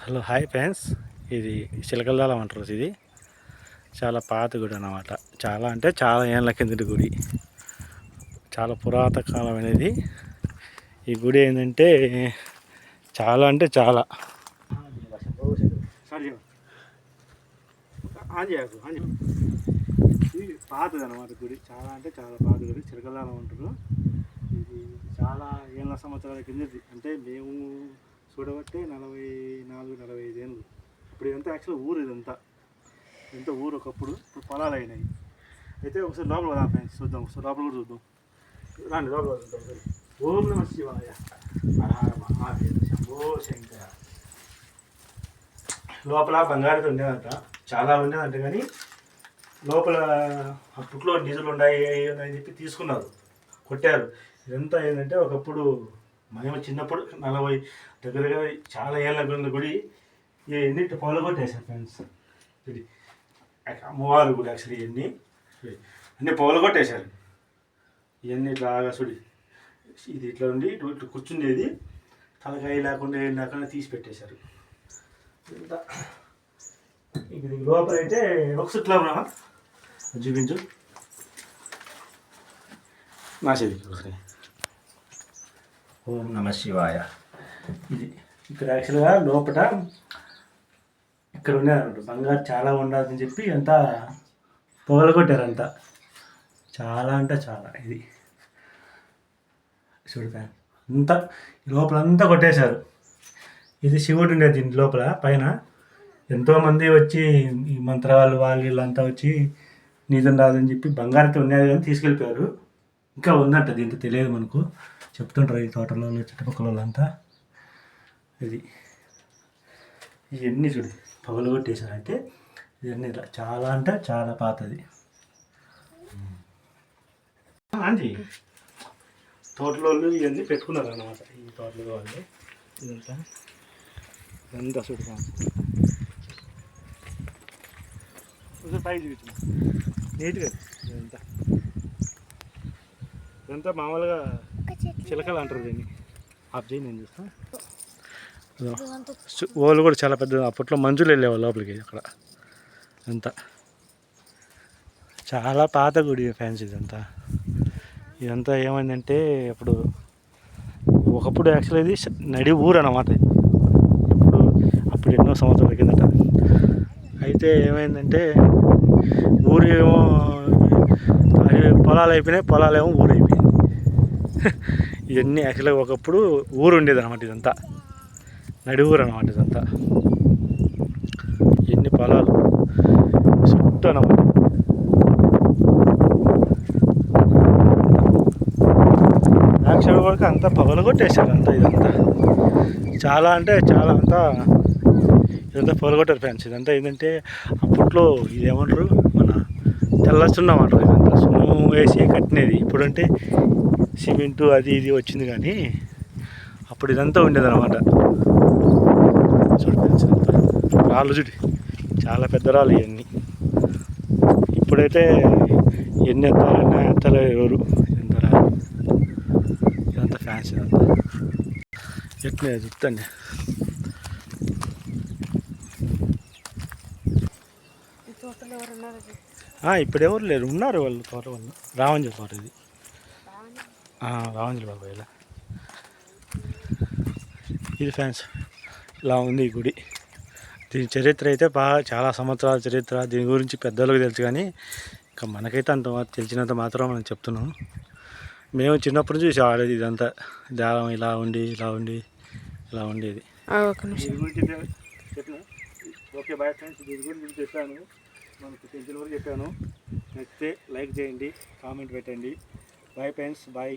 Hello hi friends, ఇది చిలకలదాలం అంటారు. ఇది చాలా పాత గుడి అన్నమాట. చాలా అంటే చాలా ఏళ్ళ కిందటి గుడి, చాలా పురాతన కాలం అనేది ఈ గుడి. ఏంటంటే చాలా అంటే చాలా ఇది పాతది అన్నమాట. గుడి చాలా అంటే చాలా పాత గుడి, చిలకలదాలం అంటారు. ఇది చాలా ఏళ్ళ సంవత్సరాల కిందది. అంటే మేము చూడబట్టే 44-45 ఏళ్ళు. ఇప్పుడు ఇదంతా యాక్చువల్ ఊరు. ఇదంతా ఊరు ఒకప్పుడు. ఇప్పుడు పొలాలు అయినాయి. అయితే ఒకసారి లోపల పోదాం ఫ్రెండ్స్, చూద్దాం. ఒకసారి లోపల కూడా చూద్దాం. రాండి, లోపల చూద్దాం. ఓం నమ శివాయ, హర హర మహాదేవ, శంభో శంకర. లోపల బంగారుతో ఉండేదంట, చాలా ఉండేదంట. కానీ లోపల అప్పట్లో నిధులు ఉన్నాయి అని చెప్పి తీసుకున్నారు, కొట్టారు. ఇదంతా ఏంటంటే ఒకప్పుడు మేము చిన్నప్పుడు 40 దగ్గరగా చాలా ఏళ్ళ గుడి. ఎన్నింటి పగలగొట్టేశారు ఫ్రెండ్స్. ఇది అమ్మవారు గుడి యాక్చువల్లీ. ఇవన్నీ అన్నీ పగలగొట్టేశారు. ఇవన్నీ ఇట్లాగా చూడి, ఇది ఇట్లా ఉండి ఇట్లా కూర్చుండేది, తలకాయ లేకుండా ఏం లేకుండా తీసి పెట్టేశారు. ఇంత ఇది లోపల అయితే ఒకసారి ఉన్నామా చూపించు నా చేతికి. ఓం నమ శివాయ. ఇది ఇక్కడ యాక్చువల్గా లోపల ఇక్కడ ఉండేదన్నమాట. బంగారు చాలా ఉండాలని చెప్పి అంతా పొగలగొట్టారంతా. చాలా అంటే చాలా. ఇది చూడతా అంతా లోపలంతా కొట్టేశారు. ఇది శివుడు ఉండేది దీని లోపల. పైన ఎంతోమంది వచ్చి ఈ మంత్రాలు వాళ్ళు వీళ్ళంతా వచ్చి నిజం రాదని చెప్పి బంగారంతో ఉన్నది కానీ తీసుకెళ్ళిపోయారు. ఇంకా ఉందంట, దీంతో తెలియదు మనకు. చెప్తుంటారు ఈ తోటలో చుట్టుపక్కల వాళ్ళంతా. ఇది ఇవన్నీ చూడు పగలు కొట్టేశారంటే ఇవన్నీ చాలా అంటే చాలా పాతది. అండి తోటలో ఇవన్నీ పెట్టుకున్నారు అన్నమాట. ఈ తోటలో వాళ్ళు ఇదంతా చూడు పైకి చూపించిన నీట్గా. ఇదంతా మామూలుగా చిలకలు అంటారు దీన్ని. ఆఫ్ చేయి, నేను చూస్తాను. వాళ్ళు కూడా చాలా పెద్ద. అప్పట్లో మంజులు వెళ్ళేవాళ్ళు లోపలికి. అక్కడ అంతా చాలా పాత గుడి ఫ్యాన్స్. ఇదంతా ఏమైందంటే ఒకప్పుడు యాక్చువల్ ఇది నడి ఊరు అన్నమాట. అప్పుడు ఎన్నో సంవత్సరాల కిందట. అయితే ఏమైందంటే ఊరు ఏమో పొలాలు అయిపోయినాయి, పొలాలేమో ఊరు అయిపోయింది. ఇవన్నీ యాక్చువల్గా ఒకప్పుడు ఊరు ఉండేది అనమాట. ఇదంతా నడి ఊరు అనమాట. ఇదంతా ఎన్ని పొలాలు చుట్టూ అనమాట. యాక్చువల్ వరకు అంతా పగలగొట్టేశారు అంతా. ఇదంతా చాలా అంటే చాలా అంతా ఇదంతా పగలగొట్టారు ఫ్రెండ్స్. ఇదంతా ఏంటంటే అప్పట్లో ఇదేమంటారు, మన తెల్ల సున్నం అంటారు. ఇదంతా సున్నం వేసి కట్టినది. ఇప్పుడంటే సిమెంటు అది ఇది వచ్చింది, కానీ అప్పుడు ఇదంతా ఉండేది అనమాట. రాళ్ళు చూడు, చాలా పెద్ద రాళ్ళు ఇవన్నీ. ఇప్పుడైతే ఎన్ని ఎత్తాలన్నా ఎత్తలే ఎవరు. ఇదంతా రాళ్ళు, ఇదంతా ఫ్యాన్స్. ఇదంతా ఎట్లా చెప్తాండి. ఇప్పుడు ఎవరు లేరు, ఉన్నారు వాళ్ళు తోట వాళ్ళు. రావంజల తోట ఇది. రావంజల బాబాయ్. ఇలా ఇది ఫ్యాన్స్. ఇలా ఉంది ఈ గుడి. దీని చరిత్ర అయితే చాలా సంవత్సరాల చరిత్ర. దీని గురించి పెద్దలకు తెలుసు, కానీ ఇంకా మనకైతే అంత తెలిసినంత మాత్రం మనం చెప్తున్నాం. మేము చిన్నప్పటి నుంచి ఆడేది ఇదంతా. దారం ఇలా ఉండి ఇలా ఉండి ఇలా ఉండేది. దీని గురించి చెప్పిన ఓకే బాయ్ ఫ్రెండ్స్. దీని గురించి చెప్పాను, మనకు తెలిసిన వరకు చెప్పాను. నచ్చితే లైక్ చేయండి, కామెంట్ పెట్టండి. Bye friends, bye.